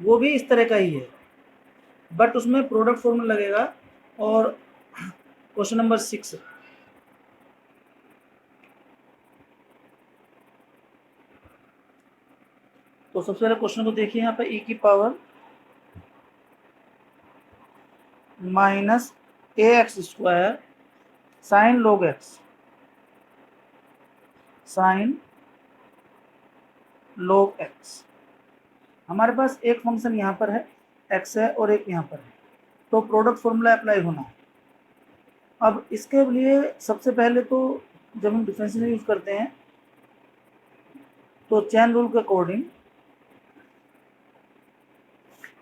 वो भी इस तरह का ही है, बट उसमें प्रोडक्ट फॉर्मूला लगेगा। और क्वेश्चन नंबर 6, तो सबसे पहले क्वेश्चन को देखिए, यहाँ पे e की power minus ax square sine log x, sine log x। हमारे पास एक फंक्शन यहाँ पर है x है और एक यहाँ पर है, तो प्रोडक्ट फॉर्मूला अप्लाई होना है। अब इसके लिए सबसे पहले तो जब हम डिफरेंशियल यूज करते हैं तो चेन रूल के अकॉर्डिंग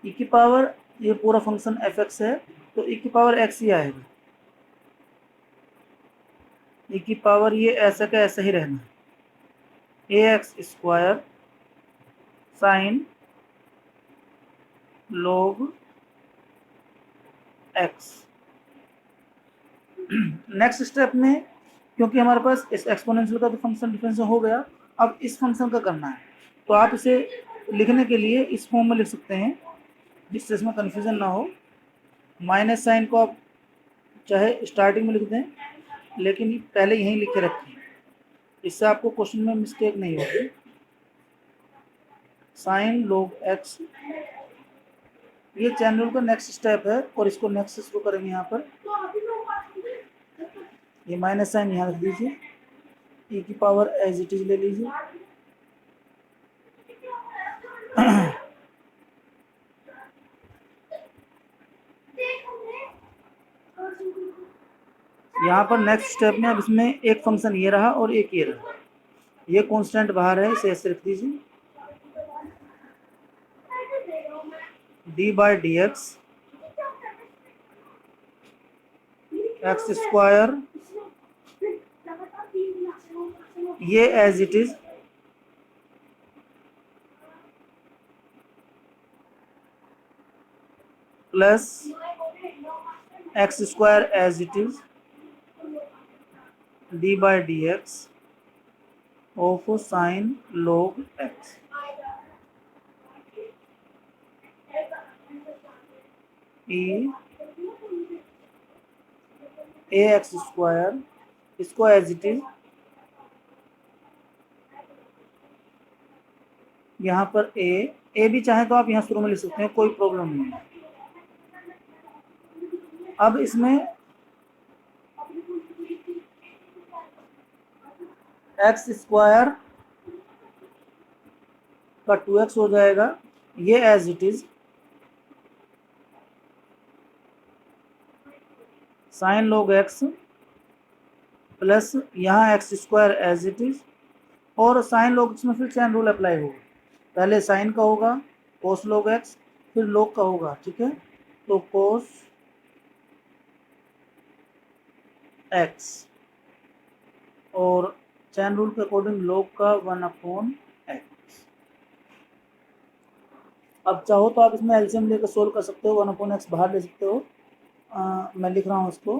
e की पावर, ये पूरा फंक्शन fx है तो e की पावर x ही आएगा। e की पावर ये ऐसा का ऐसा ही रहना है, ax square sine log x। Next step में, क्योंकि हमारे पास इस एक्सपोनेंशियल का तो फंक्शन डिफरेंशियल हो गया, अब इस फंक्शन का करना है, तो आप इसे लिखने के लिए इस फॉर्म में लिख सकते हैं जिससे इसमें कन्फ्यूजन ना हो। माइनस साइन को आप चाहे स्टार्टिंग में लिख दें, लेकिन पहले यहीं लिख के रखें, इससे आपको क्वेश्चन में मिस्टेक नहीं होगी। साइन log x, ये चैन रूल का नेक्स्ट स्टेप है और इसको नेक्स्ट से शुरू करेंगे। यहाँ पर ये माइनस साइन यहाँ रख दीजिए, e की पावर एज इट इज ले लीजिए। यहाँ पर नेक्स्ट स्टेप में अब इसमें एक फंक्शन ये रहा और एक ये रहा, ये कांस्टेंट बाहर है, इसे ऐसे रख दीजिए। D by D X X square, ये as it is plus x square as it is D by D X of sine log x। E A X square, इसको एज इट इज यहाँ पर ए भी चाहे तो आप यहाँ शुरू में लिख सकते हैं, कोई प्रॉब्लम नहीं है। अब इसमें एक्स स्क्वायर का 2x हो जाएगा, ये as it is sine log x plus यहाँ X square as it is, और साइन log x में फिर चैन रूल अप्लाई होगा, पहले साइन का होगा कोस log x, फिर log का होगा, ठीक है। तो कोस x और चैन रूल के अकॉर्डिंग log का 1/x। अब चाहो तो आप इसमें एलसीएम लेकर सोल्व कर सकते हो, 1/x बाहर ले सकते हो। मैं लिख रहा हूँ इसको,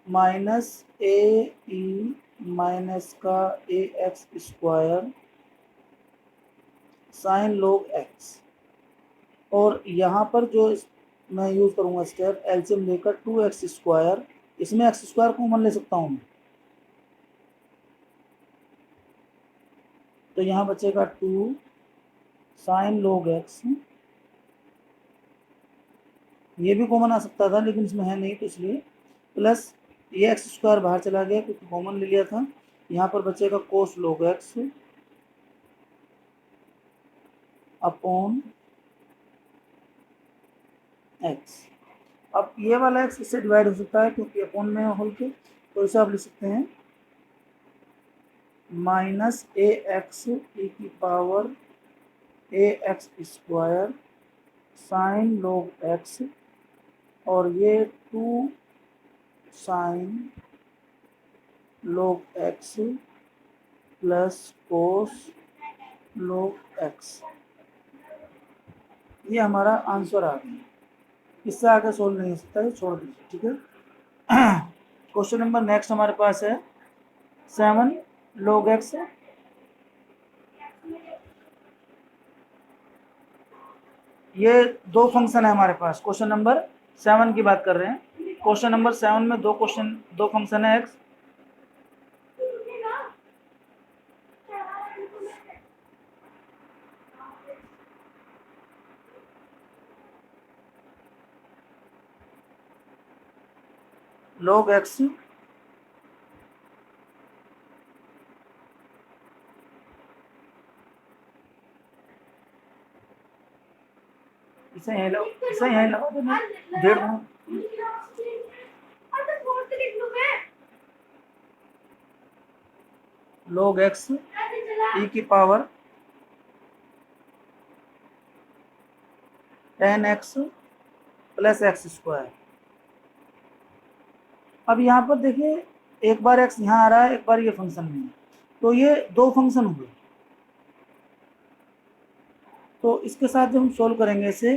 माइनस ए ई माइनस का A X square sine log x, और यहाँ पर जो मैं यूज करूँगा स्टेप एलसीएम लेकर 2x स्क्वायर, इसमें एक्स स्क्वायर कॉमन ले सकता हूँ, तो यहाँ बचेगा 2 साइन log x, ये भी कॉमन आ सकता था लेकिन इसमें है नहीं तो इसलिए, प्लस ये एक्स स्क्वायर बाहर चला गया क्योंकि कॉमन ले लिया था, यहाँ पर बचेगा कोस log x अपॉन x। अब ये वाला x इससे डिवाइड हो सकता है क्योंकि अपॉन में होल के, तो इसे आप लिख सकते हैं माइनस ए एक्स ई की power A X square sine log x, और ये 2 sine log x plus cos log x, ये हमारा आंसर आ गया। इससे आगे सोल्व नहीं हो सकता है, छोड़ दीजिए, ठीक है। क्वेश्चन नंबर नेक्स्ट हमारे पास है 7 log x। ये दो फंक्शन है हमारे पास। क्वेश्चन नंबर 7 की बात कर रहे हैं। क्वेश्चन नंबर 7 में दो फंक्शन है एक्स, log x इसे यहीं लगा दो, मैं डेढ़ दूँ। log x e की power 10x plus x square. अब यहाँ पर देखिए, एक बार x यहाँ आ रहा है, एक बार ये फंक्शन में है, तो ये दो फंक्शन हुए। तो इसके साथ जब हम सोल्व करेंगे इसे,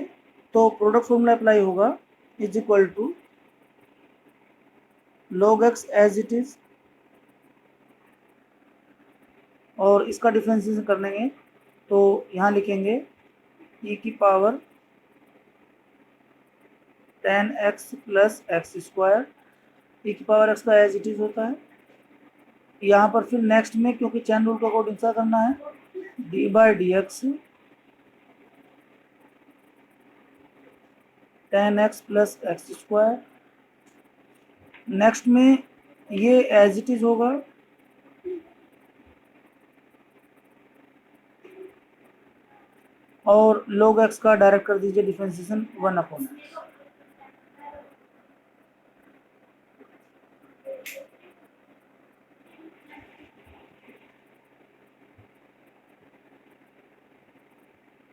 तो प्रोडक्ट फॉर्मूला अप्लाई होगा, is equal to log x as it is, और इसका डिफरेंशिएशन कर लेंगे तो यहाँ लिखेंगे e की power 10x plus x square. e की पावर x का एज इट इज होता है। यहाँ पर फिर नेक्स्ट में, क्योंकि चैन रूल का अकॉर्डिंग सा करना है, D by D x 10x plus x square. Next में ये एज इट इज होगा, और log x का डायरेक्ट कर दीजिए डिफरेंशिएशन 1/x।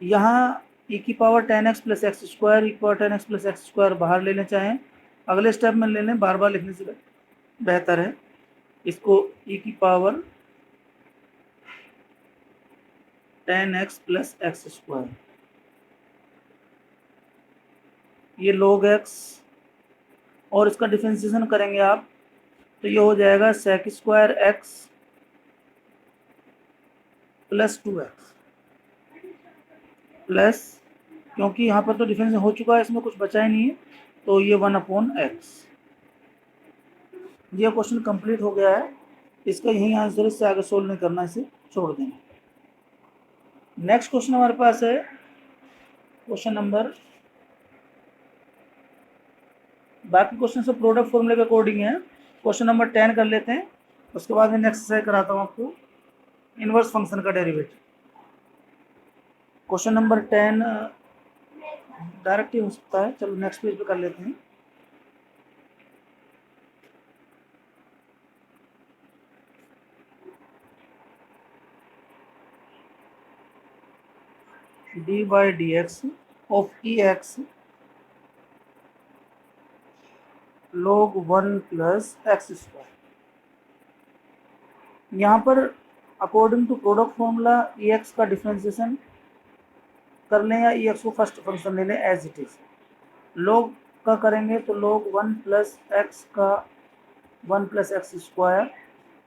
यहाँ e की power 10x plus x square, e की power 10x plus x square बाहर लेना चाहें, अगले स्टेप में ले लें, बार बार लिखने से बेहतर है। इसको e की power 10x plus x square, ये log x, और इसका डिफरेंशिएशन करेंगे आप तो ये हो जाएगा sec square x plus 2x plus, क्योंकि यहाँ पर तो डिफरेंस हो चुका है, इसमें कुछ बचा ही नहीं है, तो ये 1/x। ये क्वेश्चन कंप्लीट हो गया है। इसका यही आंसर, इससे आगे सोल्व नहीं करना, इसे छोड़ देंगे। नेक्स्ट क्वेश्चन हमारे पास है क्वेश्चन नंबर, बाकी क्वेश्चन सब प्रोडक्ट फॉर्मूले के अकॉर्डिंग है। क्वेश्चन नंबर 10 कर लेते हैं, उसके बाद मैं नेक्स्ट एक्सरसाइज कराता हूँ आपको, इनवर्स फंक्शन का डेरिवेटिव। क्वेश्चन नंबर 10 डायरेक्ट ही हो सकता है, चलो नेक्स्ट पेज पे कर लेते हैं। D by D X of E X log 1 plus x square. यहाँ पर according to product formula E x का डिफरेंशिएशन कर लें, या ई एक्स को फर्स्ट फंक्शन ले लें एज इट इज। log का करेंगे तो log 1 प्लस एक्स का 1 plus x square,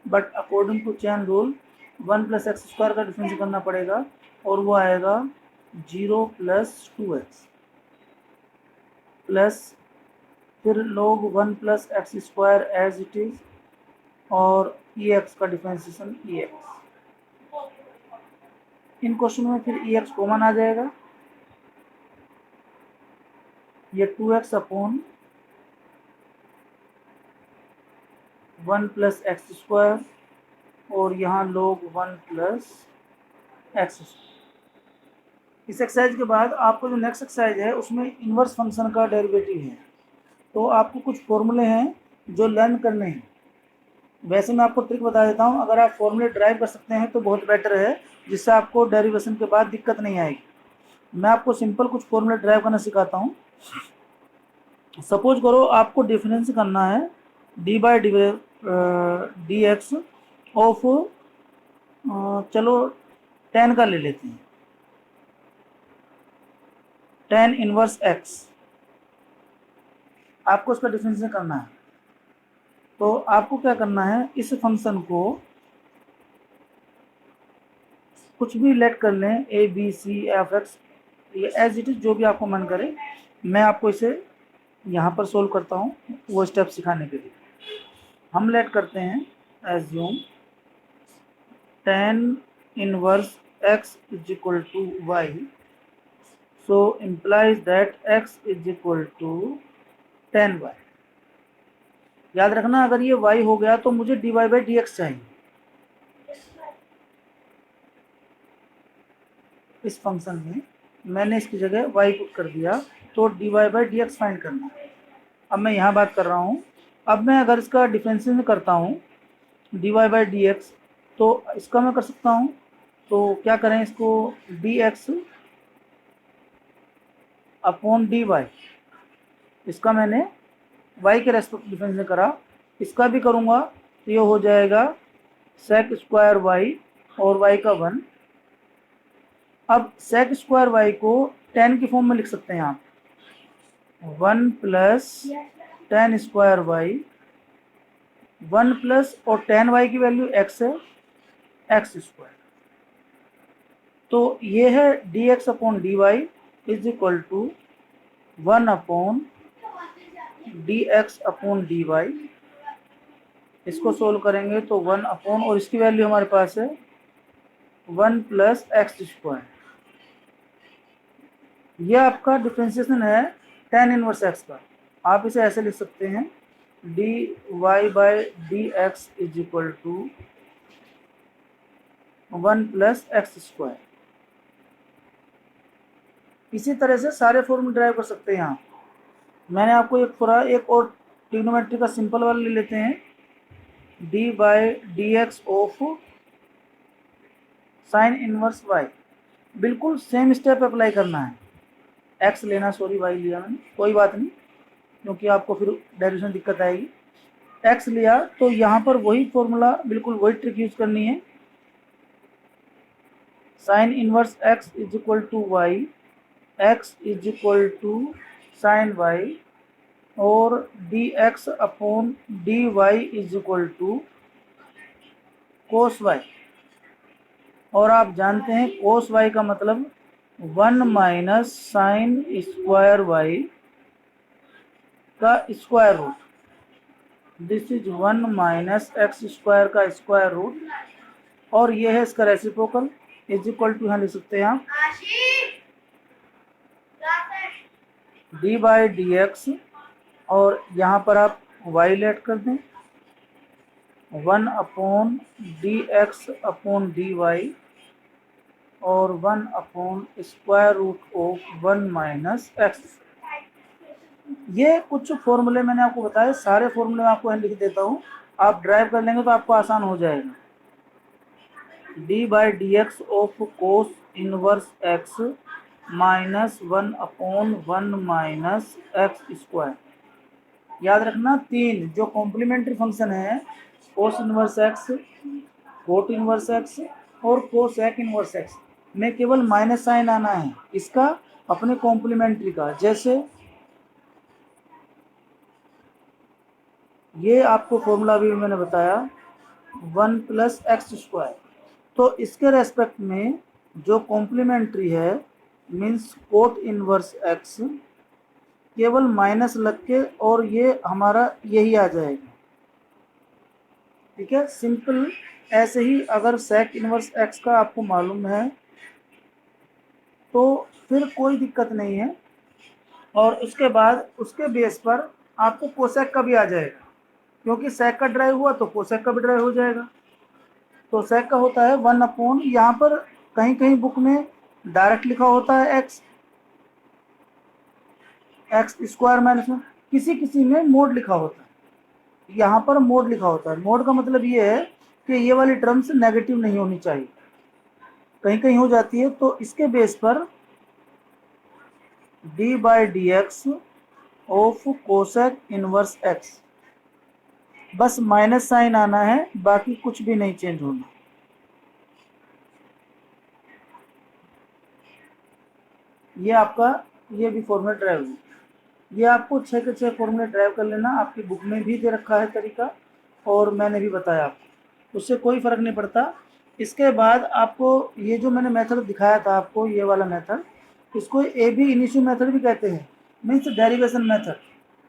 but according to chain rule 1 plus x square का डिफरेंस करना पड़ेगा, और वो आएगा 0 प्लस 2x प्लस फिर log 1 plus x square as it is, और ई एक्स का डिफरेंशिएशन ई एक्स। इन क्वेश्चन में फिर ई एक्स कॉमन आ जाएगा, ये 2x upon 1 plus x square, और यहाँ log 1 प्लस एक्स। इस एक्सरसाइज के बाद आपको जो नेक्स्ट एक्सरसाइज है उसमें इनवर्स फंक्शन का डेरिवेटिव है, तो आपको कुछ फॉर्मूले हैं जो लर्न करने हैं। वैसे मैं आपको ट्रिक बता देता हूँ, अगर आप फॉर्मूले ड्राइव कर सकते हैं तो बहुत बेटर है, जिससे आपको डेरिवेशन के बाद दिक्कत नहीं आएगी। मैं आपको सिंपल कुछ फॉर्मूले ड्राइव करना सिखाता हूँ। सपोज करो आपको डिफरेंस करना है D by D X of, चलो 10 का ले लेते हैं, 10 इनवर्स एक्स आपको इसका डिफरेंशिएशन करना है। तो आपको क्या करना है, इस फंक्शन को कुछ भी लेट कर लें, a b c f x ये एज इट इज़ जो भी आपको मन करे, मैं आपको इसे यहाँ पर सोल्व करता हूँ वो स्टेप सिखाने के लिए। हम लेट करते हैं assume tan inverse x is equal to y, so implies that x is equal to tan y। याद रखना अगर ये y हो गया तो मुझे dy बाई डी एक्स चाहिए। इस फंक्शन में मैंने इसकी जगह y पुट कर दिया, तो dy by D x find करना। अब मैं यहाँ बात कर रहा हूँ, अब मैं अगर इसका डिफरेंशिएशन करता हूँ dy बाई डी एक्स, तो इसका मैं कर सकता हूँ। तो क्या करें, इसको dx अपॉन dy, इसका मैंने y के रेस्पेक्ट डिफरेंशिएशन करा, इसका भी करूँगा तो ये हो जाएगा sec स्क्वायर y और y का 1। अब sec स्क्वायर y को tan की फॉर्म में लिख सकते हैं आप, 1 plus tan square y, 1 plus और tan y की वैल्यू x है, x स्क्वायर। तो ये है dx upon dy is equal to 1 upon dx upon dy। इसको सोल्व करेंगे तो 1 अपॉन, और इसकी वैल्यू हमारे पास है 1 प्लस एक्स स्क्वायर। यह आपका डिफ्रेंसिएशन है tan इनवर्स x का। आप इसे ऐसे लिख सकते हैं dy by D x is equal to 1 plus x square. इसी तरह से सारे फॉर्मूले ड्राइव कर सकते हैं यहाँ। मैंने आपको एक और ट्रिग्नोमेट्री का सिंपल वाला ले लेते हैं, D by D X of sine inverse y। बिल्कुल सेम स्टेप अप्लाई करना है, x लेना, सॉरी y लिया मैंने, कोई बात नहीं, क्योंकि आपको फिर डेरिवेशन दिक्कत आएगी। x लिया तो यहाँ पर वही फॉर्मूला, बिल्कुल वही ट्रिक यूज करनी है, sine inverse x is equal to y, x is equal to sine y, और dx upon dy is equal to cos y। और आप जानते हैं कोस y का मतलब 1 माइनस साइन स्क्वायर y का square root, this is 1 minus x square का square root, और ये है इसका रेसिप्रोकल, इज इक्वल टू यहाँ लिख सकते हैं आप डी बाई डी एक्स, और यहाँ पर आप y लेट कर दें 1 upon d x upon d y, और 1 upon square root of 1 minus x. ये कुछ फॉर्मूले मैंने आपको बताए, सारे फॉर्मूले मैं आपको लिख देता हूँ, आप ड्राइव कर लेंगे तो आपको आसान हो जाएगा। D by D X of cos inverse x minus 1 upon 1 minus x square. याद रखना 3 जो कॉम्प्लीमेंट्री फंक्शन है, cos inverse x, cot inverse x और कोसेक इनवर्स एक्स, में केवल माइनस साइन आना है इसका अपने कॉम्प्लीमेंट्री का। जैसे ये आपको फॉर्मूला भी मैंने बताया 1 प्लस एक्स स्क्वायर, तो इसके रेस्पेक्ट में जो कॉम्प्लीमेंट्री है मीन्स कोट इनवर्स एक्स, केवल माइनस लग के और ये हमारा यही आ जाएगा। ठीक है, सिंपल। ऐसे ही अगर सेक इनवर्स एक्स का आपको मालूम है तो फिर कोई दिक्कत नहीं है, और उसके बाद उसके बेस पर आपको कोसेक का भी आ जाएगा, क्योंकि सेक का ड्राइव हुआ तो कोसेक का भी ड्राइव हो जाएगा। तो सेक का होता है 1 अपॉन, यहाँ पर कहीं कहीं बुक में डायरेक्ट लिखा होता है एक्स स्क्वायर माइनस में, किसी किसी में मोड लिखा होता है, यहाँ पर मोड लिखा होता है। मोड का मतलब ये है कि ये वाली टर्म्स नेगेटिव नहीं होनी चाहिए, कहीं कहीं हो जाती है। तो इसके बेस पर d by D X of cosec inverse x, बस माइनस साइन आना है, बाकी कुछ भी नहीं चेंज होना। ये आपका ये भी फॉर्मूला ड्राइव है, ये आपको 6 के 6 फॉर्मूले ड्राइव कर लेना, आपकी बुक में भी दे रखा है तरीका, और मैंने भी बताया आपको, उससे कोई फ़र्क नहीं पड़ता। इसके बाद आपको ये जो मैंने मेथड दिखाया था आपको, ये वाला मेथड, इसको ए बी इनिशियो मेथड भी कहते हैं, मीन्स डेरिवेशन मेथड,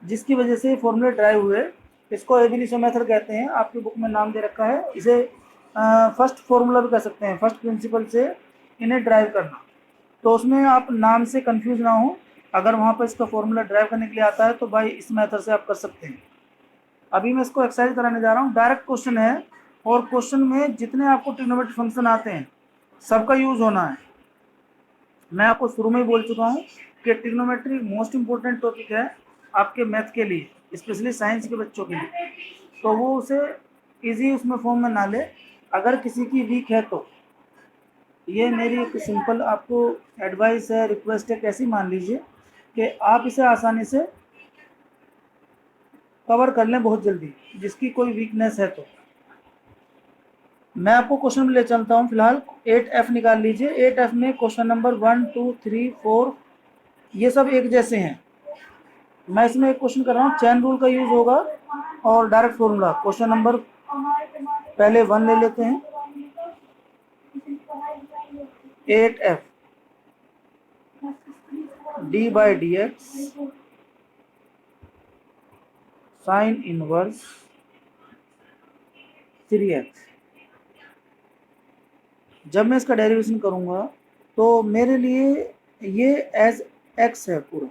जिसकी वजह से फॉर्मूले ड्राइव हुए, इसको ए बी इनिशियो मेथड कहते हैं। आपकी बुक में नाम दे रखा है इसे, फर्स्ट फॉर्मूला भी कह सकते हैं, फर्स्ट प्रिंसिपल से इन्हें ड्राइव करना। तो उसमें आप नाम से कंफ्यूज ना हो, अगर वहाँ पर इसका फॉर्मूला ड्राइव करने के लिए आता है तो भाई इस मेथड से आप कर सकते हैं। अभी मैं इसको एक्सरसाइज कराने जा रहा हूँ, डायरेक्ट क्वेश्चन है, और क्वेश्चन में जितने आपको ट्रिग्नोमेट्रिक फंक्शन आते हैं सबका यूज होना है। मैं आपको शुरू में ही बोल चुका हूँ कि ट्रिग्नोमेट्री मोस्ट इंपॉर्टेंट टॉपिक है आपके मैथ के लिए, स्पेशली साइंस के बच्चों के लिए। तो वो उसे इजी उसमें फॉर्म में ना ले, अगर किसी की वीक है तो ये मेरी एक सिंपल आपको एडवाइस है, रिक्वेस्ट है, कैसी मान लीजिए कि आप इसे आसानी से कवर कर लें बहुत जल्दी, जिसकी कोई वीकनेस है तो। मैं आपको क्वेश्चन में ले चलता हूँ फिलहाल। 8F निकाल लीजिए। 8F में क्वेश्चन नंबर 1 2 3 4 ये सब एक जैसे हैं। मैं इसमें एक क्वेश्चन कर रहा हूँ, चैन रूल का यूज होगा और डायरेक्ट फॉर्मूला। क्वेश्चन नंबर पहले 1 ले लेते हैं। 8F D by D x sine inverse 3x। जब मैं इसका डेरिवेशन करूंगा तो मेरे लिए ये एज x है पूरा,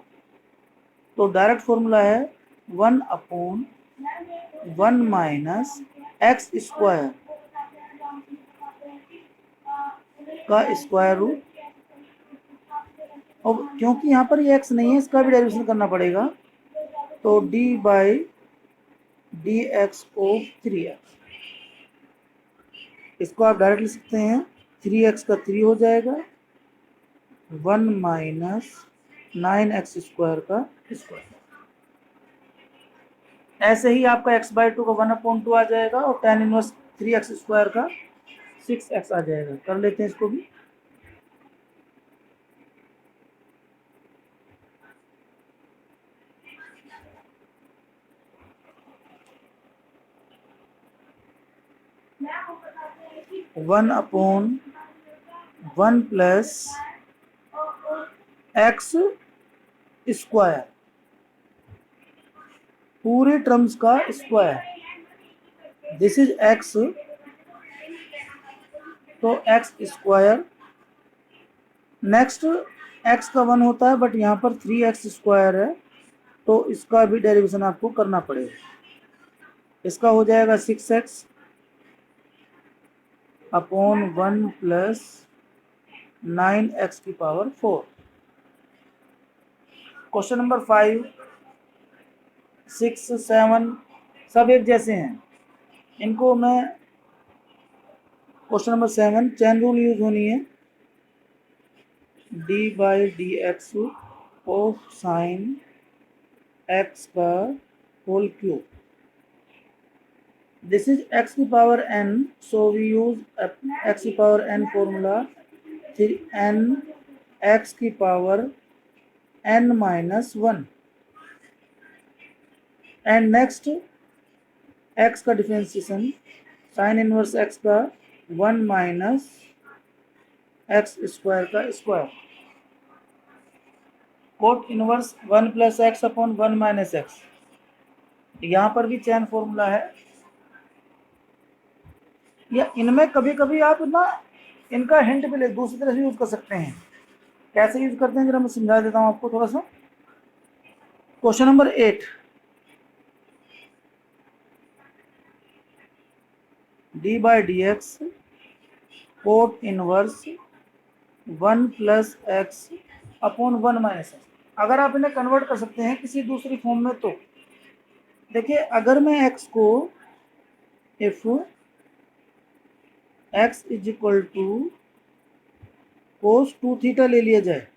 तो डायरेक्ट फॉर्मूला है 1/1 माइनस एक्स स्क्वायर का स्क्वायर रूट। और क्योंकि यहाँ पर ये x नहीं है, इसका भी डेरिवेशन करना पड़ेगा, तो d by D X of 3x। इसको आप डायरेक्ट लिख सकते हैं, 3x का 3 हो जाएगा, 1 माइनस 9x स्क्वायर का स्क्वायर। ऐसे ही आपका x/2 का 1/2 आ जाएगा, और tan इनवर्स 3x स्क्वायर का 6x आ जाएगा। कर लेते हैं इसको भी। One upon 1 plus x square, पूरे टर्म्स का स्क्वायर, दिस इज x, तो x स्क्वायर। नेक्स्ट x का 1 होता है, बट यहाँ पर 3x स्क्वायर है, तो इसका भी डेरिवेशन आपको करना पड़ेगा। इसका हो जाएगा 6x अपॉन 1 प्लस 9x की पावर 4। क्वेश्चन नंबर 5 6 7 सब एक जैसे हैं। इनको मैं question number 7 chain rule use होनी है, D by D X of sine X का whole cube. This is x की power n, so we use x की पावर n फॉर्मूला, फिर n x की power n minus 1, and next x का differentiation, sine inverse x का 1 minus x square का square, cot inverse 1 plus x upon 1 minus X. यहाँ पर भी चैन formula है, या इनमें कभी कभी आप ना इनका हिंट भी ले दूसरी तरह से यूज कर सकते हैं। कैसे यूज करते हैं जरा मैं समझा देता हूँ आपको थोड़ा सा। Question number 8, D by D x coat inverse 1 plus x upon 1 minus x. अगर आप इन्हें कन्वर्ट कर सकते हैं किसी दूसरी फॉर्म में, तो देखिए अगर मैं x को if x is equal to cos 2 theta ले लिया जाए,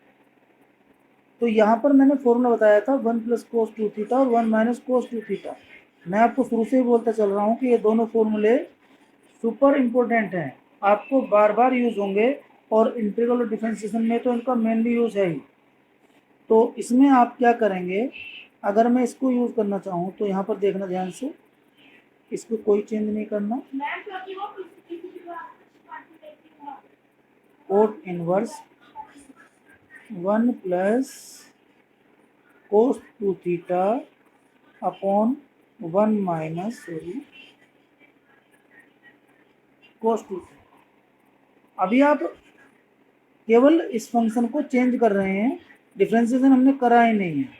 तो यहाँ पर मैंने फॉर्मूला बताया था 1 प्लस कोस 2 थीटा और 1 माइनस कोस 2 थीटा। मैं आपको शुरू से ही बोलता चल रहा हूँ कि ये दोनों फॉर्मूले सुपर इम्पोर्टेंट हैं, आपको बार बार यूज होंगे, और इंटीग्रल और डिफरेंशिएशन में तो इनका मेनली यूज है ही। तो इसमें आप क्या करेंगे, अगर मैं इसको यूज करना चाहूँ तो यहाँ पर देखना ध्यान से, इसको कोई चेंज नहीं करना, coat inverse 1 plus cos 2 theta upon 1 minus cos 2। अभी आप केवल इस फंक्शन को चेंज कर रहे हैं, डिफ्रेंसिएशन हमने करा ही नहीं है।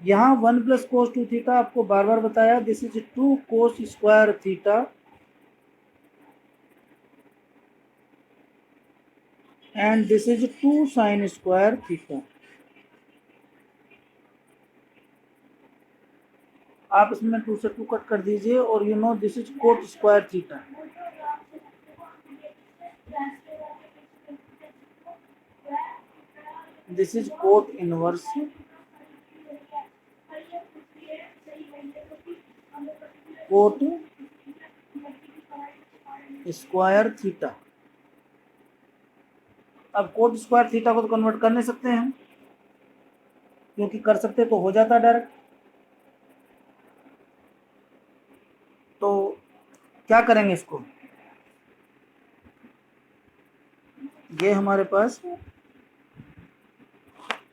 यहाँ 1 प्लस कोस 2 थीटा आपको बार बार बताया, this is 2 cos square theta and this is 2 sine square theta. आप इसमें 2 से 2 कट कर दीजिए और you know this is coat square theta. This is cot inverse coat square theta. अब कोट स्क्वायर थीटा को तो कन्वर्ट कर नहीं सकते हैं, क्योंकि कर सकते तो हो जाता डायरेक्ट। तो क्या करेंगे इसको, ये हमारे पास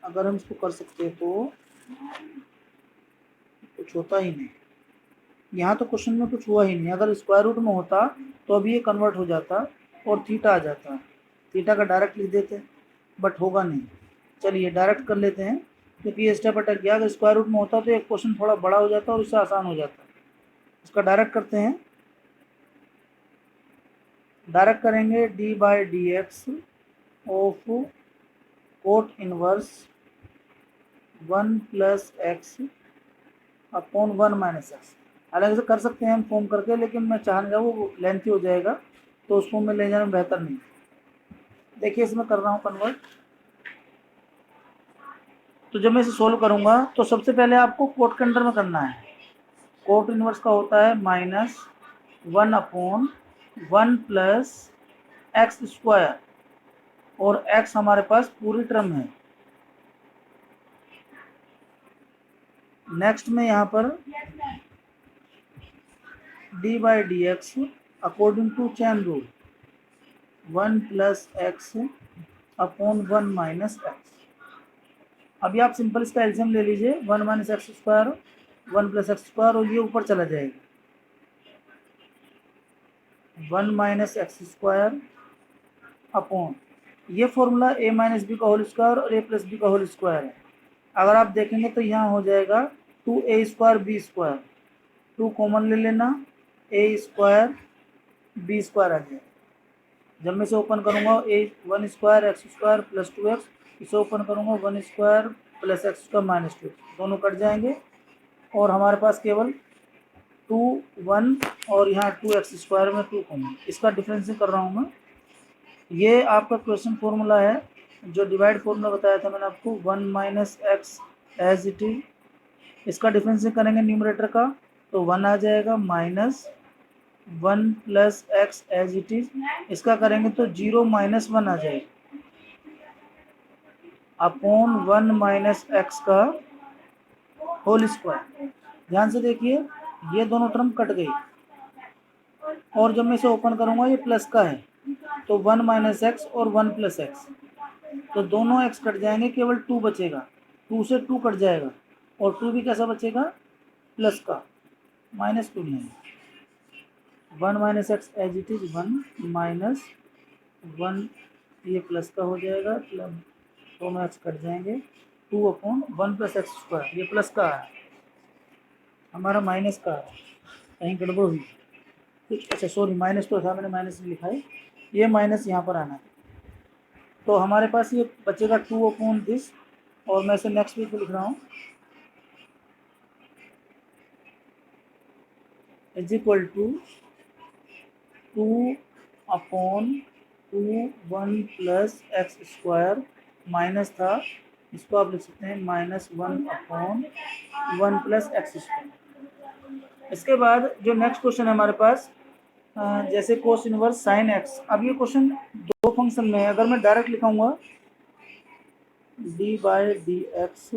अगर हम इसको कर सकते तो कुछ होता ही नहीं। यहाँ तो क्वेश्चन में कुछ हुआ ही नहीं, अगर स्क्वायर रूट में होता तो अभी ये कन्वर्ट हो जाता और थीटा आ जाता, थीटा का डायरेक्ट लिख देते, बट होगा नहीं। चलिए डायरेक्ट कर लेते हैं, क्योंकि ये स्टेप अटक गया। अगर स्क्वायर रूट में होता तो एक क्वेश्चन थोड़ा बड़ा हो जाता और इससे आसान हो जाता। इसका डायरेक्ट करते हैं, डायरेक्ट करेंगे D by D X of coat inverse 1 plus x upon 1 minus x. हालांकि इसे कर सकते हैं हम फॉर्म करके, लेकिन मैं चाह रहा हूँ वो लेंथी हो जाएगा, तो उसको मैं ले जाना बेहतर नहीं। देखिए इसमें कर रहा हूँ कन्वर्ट। तो जब मैं इसे सोल्व करूँगा तो सबसे पहले आपको कोट के अंडर में करना है। कोट इनवर्स का होता है -1 अपॉन 1 प्लस एक्स स्क्वायर, और एक्स हमारे पास पूरी टर्म है। नेक्स्ट में यहाँ पर d by D x according to chain rule 1 plus x upon 1 minus x. अभी आप सिंपल इसका एलसीएम ले लीजिए, 1 minus x square 1 plus x square, और ये ऊपर चला जाएगा 1 माइनस एक्स स्क्वायर अपॉन, ये फॉर्मूला ए माइनस बी का होल स्क्वायर और ए प्लस बी का होल स्क्वायर है। अगर आप देखेंगे तो यहाँ हो जाएगा 2a square B square, 2 common ले लेना, ए स्क्वायर बी स्क्वायर आ जाएगा। जब मैं इसे ओपन करूँगा ए 1 square x square plus 2x, इसे ओपन करूँगा 1 square plus x square minus 2, दोनों कट जाएंगे और हमारे पास केवल 2 1 और यहाँ 2x स्क्वायर में 2 कॉमन। इसका डिफरेंस कर रहा हूँ मैं। ये आपका क्वेश्चन फॉर्मूला है, जो डिवाइड फॉर्मूला बताया था मैंने आपको, 1 minus x as it is. इसका डिफरेंस करेंगे न्यूमरेटर का तो 1 आ जाएगा, minus 1 plus x as it is. इसका करेंगे तो 0 माइनस 1 आ जाएगा, अपॉन 1 माइनस एक्स का होल स्क्वायर। ध्यान से देखिए ये दोनों टर्म कट गई, और जब मैं इसे ओपन करूंगा ये प्लस का है, तो 1 माइनस एक्स और 1 प्लस एक्स, तो दोनों एक्स कट जाएंगे, केवल 2 बचेगा, 2 से 2 कट जाएगा, और 2 भी कैसा बचेगा, प्लस का, माइनस 2 नहीं, 1 minus x as it is 1 minus 1, ये प्लस का हो जाएगा, दोनों एक्स कट जाएंगे, 2 अपॉन 1 प्लस एक्स स्क्वायर, ये प्लस का है, हमारा माइनस का है, कहीं गड़बड़ हुई कुछ। अच्छा सॉरी, माइनस तो था, मैंने माइनस नहीं लिखा है, ये माइनस यहाँ पर आना है। तो हमारे पास ये बचेगा 2 अपॉन दिस, और मैं इसे नेक्स्ट वीक लिख रहा हूँ, is equal to 2 upon 2 1 plus x square, minus था, इसको आप लिख सकते हैं -1 अपॉन 1 प्लस एक्स स्क्वायर। इसके बाद जो नेक्स्ट क्वेश्चन है हमारे पास, जैसे कोस इनवर्स साइन एक्स। अब ये क्वेश्चन दो फंक्शन में है, अगर मैं डायरेक्ट लिखाऊंगा D by D X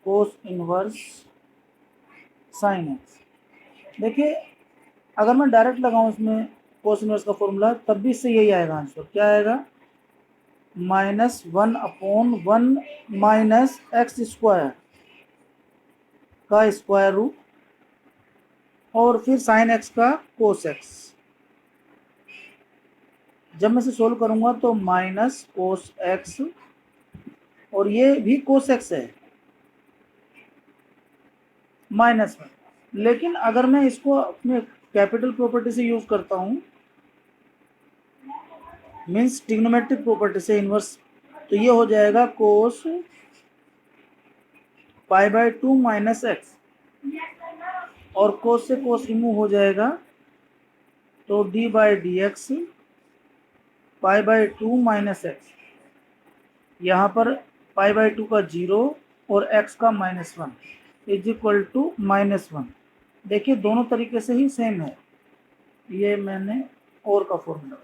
cos inverse sine X. देखिए अगर मैं डायरेक्ट लगाऊं इसमें कोस इनवर्स का फॉर्मूला, तब भी इससे यही आएगा आंसर। क्या आएगा, -1/1 माइनस एक्स स्क्वायर का स्क्वायर रूट और फिर साइन एक्स का कोस एक्स। जब मैं इसे सोल्व करूंगा तो माइनस कोस एक्स और ये भी कोस एक्स है -1। लेकिन अगर मैं इसको अपने कैपिटल प्रॉपर्टी से यूज करता हूं, मीन्स ट्रिग्नोमेट्रिक प्रॉपर्टी से इनवर्स, तो ये हो जाएगा कोस π/2 माइनस एक्स और कोस से कोस रिमूव हो जाएगा तो d/dx π/2 माइनस एक्स, यहाँ पर π/2 का 0 और x का -1 इज इक्वल टू -1। देखिए दोनों तरीके से ही सेम है, ये मैंने और का फॉर्मूला।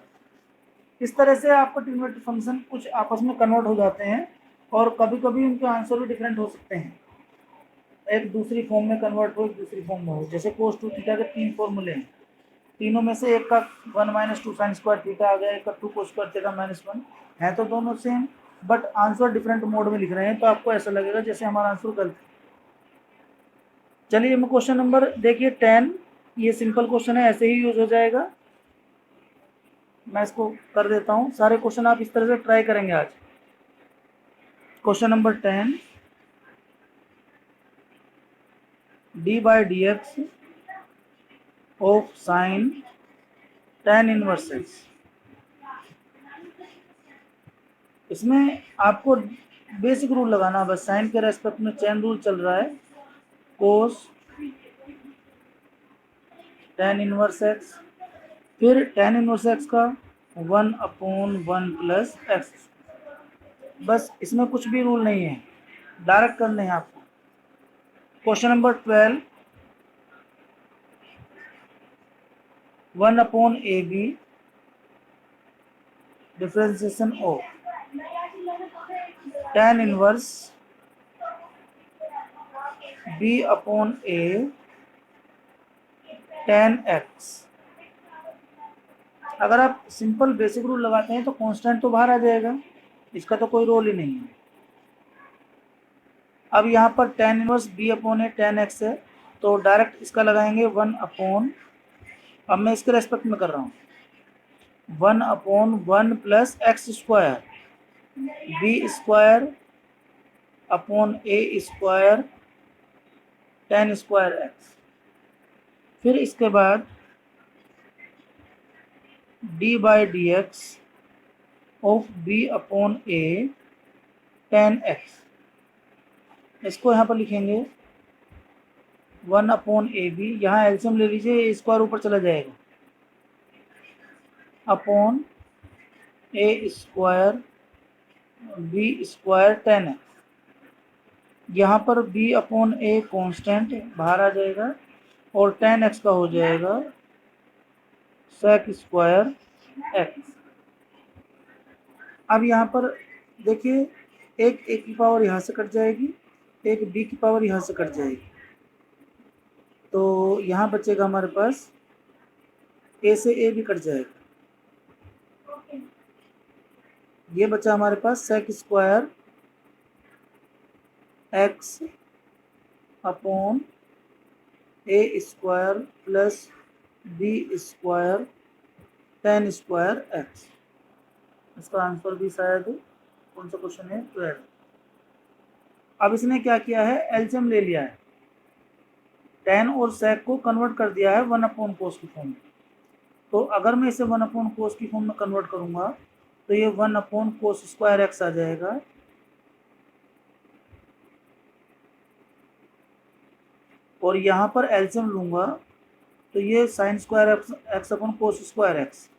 इस तरह से आपको ट्रिग्नोमेट्रिक फंक्शन कुछ आपस में कन्वर्ट हो जाते हैं और कभी कभी उनके आंसर भी डिफरेंट हो सकते हैं, एक दूसरी फॉर्म में कन्वर्ट हो, एक दूसरी फॉर्म में हो। जैसे cos 2 थीटा के 3 फॉर्मूले हैं, तीनों में से एक का 1 - 2 साइन स्क्वायर थीटा आ गया, एक का 2 cos स्क्वायर थीटा -1 है, तो दोनों same but answer different mode में लिख रहे हैं, तो आपको ऐसा लगेगा जैसे हमारा आंसर गलत है। चलिए मैं क्वेश्चन नंबर देखिए 10, ये सिंपल क्वेश्चन है, ऐसे ही यूज हो जाएगा। मैं इसको कर देता हूँ, सारे क्वेश्चन आप इस तरह से ट्राई करेंगे आज। Question number 10, d/dx of sine tan inverse x. इसमें आपको बेसिक रूल लगाना, बस साइन के रेस्पेक्ट में चेन रूल चल रहा है, कोस tan इनवर्स एक्स, फिर tan इनवर्स एक्स का 1/1 प्लस एक्स। बस इसमें कुछ भी रूल नहीं है, डायरेक्ट करने हैं आपको। Question number 12, 1/ab differentiation of tan inverse b/a tan x। अगर आप सिंपल बेसिक रूल लगाते हैं तो कांस्टेंट तो बाहर आ जाएगा, इसका तो कोई रोल ही नहीं है। अब यहाँ पर tan inverse b/a tan x है, तो डायरेक्ट इसका लगाएंगे 1/, अब मैं इसके रेस्पेक्ट में कर रहा हूँ, 1/1 plus x square B square upon A square tan square X. फिर इसके बाद d/dx of b/a tan x, इसको यहाँ पर लिखेंगे 1/ab, यहाँ एल्सियम ले लीजिए, स्क्वायर ऊपर चला जाएगा, upon A square B square tan x। यहाँ पर b/a कांस्टेंट बाहर आ जाएगा और tan x का हो जाएगा sec स्क्वायर x। अब यहाँ पर देखिए एक a की पावर यहाँ से कट जाएगी, एक b की पावर यहाँ से कट जाएगी, तो यहाँ बचेगा हमारे पास a से a भी कट जाएगा, ये बचा हमारे पास sec square x upon a square plus b square tan square x। इसका आंसर भी शायद कौन सा क्वेश्चन है, 12। अब इसने क्या किया है, एलसीएम ले लिया है, tan और sec को कन्वर्ट कर दिया है 1/cos की फॉर्म में। तो अगर मैं इसे 1/cos की फॉर्म में कन्वर्ट करूंगा तो ये 1/cos स्क्वायर x आ जाएगा, और यहाँ पर एलसीएम लूंगा तो ये sine square x upon cos square x,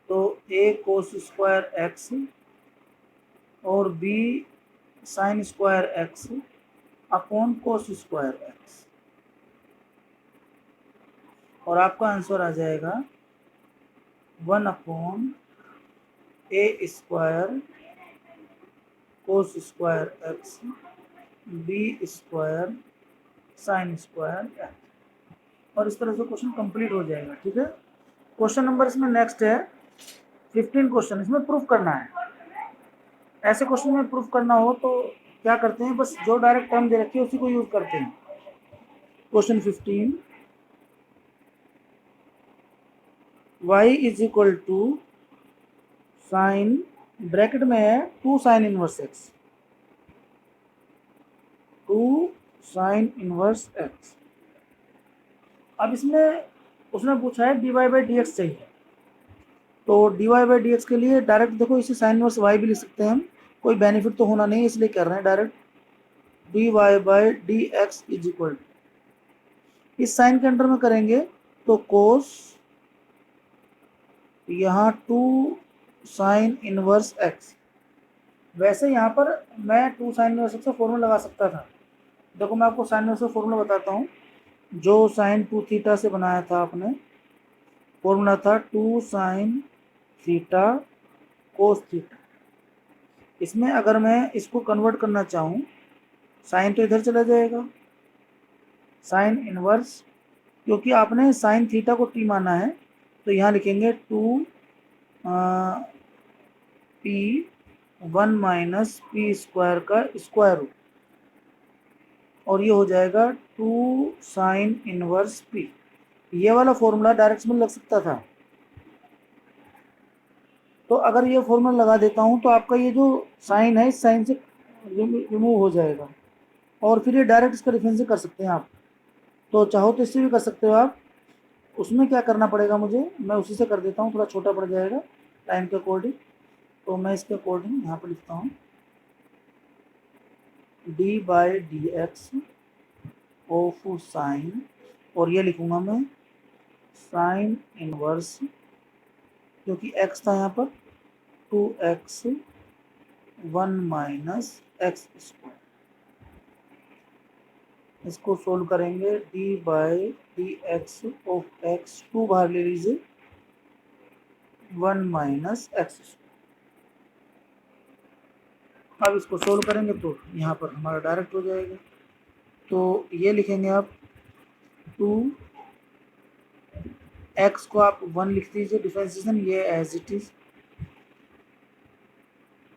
तो a कोस स्क्वायर एक्स और b sine square x upon cos square x, और आपका आंसर आ जाएगा 1/a square cos square x b square sine square x. और इस तरह से क्वेश्चन कंप्लीट हो जाएगा। ठीक है, क्वेश्चन नंबर इसमें नेक्स्ट है 15 क्वेश्चन, इसमें प्रूफ करना है। ऐसे क्वेश्चन में प्रूफ करना हो तो क्या करते हैं, बस जो डायरेक्ट टर्म दे रखी है उसी को यूज करते हैं। Question 15, y is equal to sine, bracket में है 2 sine inverse x, 2 sine inverse x। अब इसमें उसने पूछा है dy बाई डी एक्स चाहिए, तो dy बाई डी एक्स के लिए डायरेक्ट देखो इसे साइन इनवर्स y भी लिख सकते हैं हम, कोई बेनिफिट तो होना नहीं इसलिए कर रहे हैं direct dy by D x is equal, इस साइन के अंडर में करेंगे तो कोस, यहाँ 2 साइन इनवर्स x। वैसे यहाँ पर मैं 2 साइन इनवर्स x का फॉर्मूला लगा सकता था। देखो मैं आपको साइन इनवर्स का फॉर्मूला बताता हूँ, जो साइन 2 थीटा से बनाया था आपने, फॉर्मूला था 2 साइन थीटा कोस थीटा। इसमें अगर मैं इसको कन्वर्ट करना चाहूँ, साइन तो इधर चला जाएगा, साइन इनवर्स, क्योंकि आपने साइन थीटा को t माना है तो यहाँ लिखेंगे 2 p 1 माइनस पी स्क्वायर का स्क्वायर रूट, और ये हो जाएगा 2 साइन इनवर्स p। ये वाला फॉर्मूला डायरेक्ट में लग सकता था, तो अगर ये फॉर्मूला लगा देता हूँ तो आपका ये जो साइन है इस साइन से रिमूव हो जाएगा, और फिर ये डायरेक्ट इसका डिफरेंस कर सकते हैं आप। तो चाहो तो इससे भी कर सकते हो आप। उसमें क्या करना पड़ेगा मुझे, मैं उसी से कर देता हूँ, थोड़ा छोटा पड़ जाएगा टाइम के अकॉर्डिंग, तो मैं इसके अकॉर्डिंग यहाँ पर लिखता हूँ D by D X of sign, और ये लिखूँगा मैं साइन इनवर्स, क्योंकि x था यहाँ पर 2x 1 माइनस एक्स स्क्वायर। इसको सोल्व करेंगे D by D X of x, 2 बाहर ले लीजिए, 1 माइनस एक्स स्क्वायर। अब इसको सोल्व करेंगे तो यहाँ पर हमारा डायरेक्ट हो जाएगा, तो ये लिखेंगे आप 2x को आप 1 लिख दीजिए डिफरेंशिएशन, ये as it is,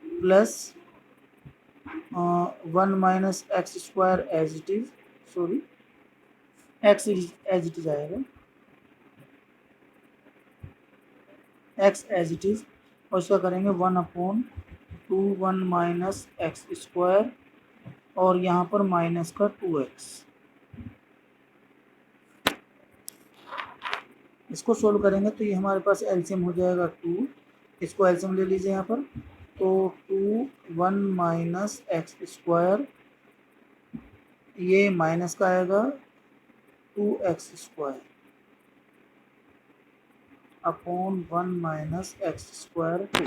plus 1 minus x square as it is, sorry x as it is आएगा, एक्स एज इट इज, और इसका करेंगे 1/2 1 माइनस एक्स स्क्वायर, और यहाँ पर माइनस का 2x। इसको सोल्व करेंगे तो ये हमारे पास एलसीएम हो जाएगा 2, इसको एलसीएम ले लीजिए यहाँ पर, तो 2 1 माइनस एक्स स्क्वायर, ये माइनस का आएगा 2x square upon 1 minus x square 2।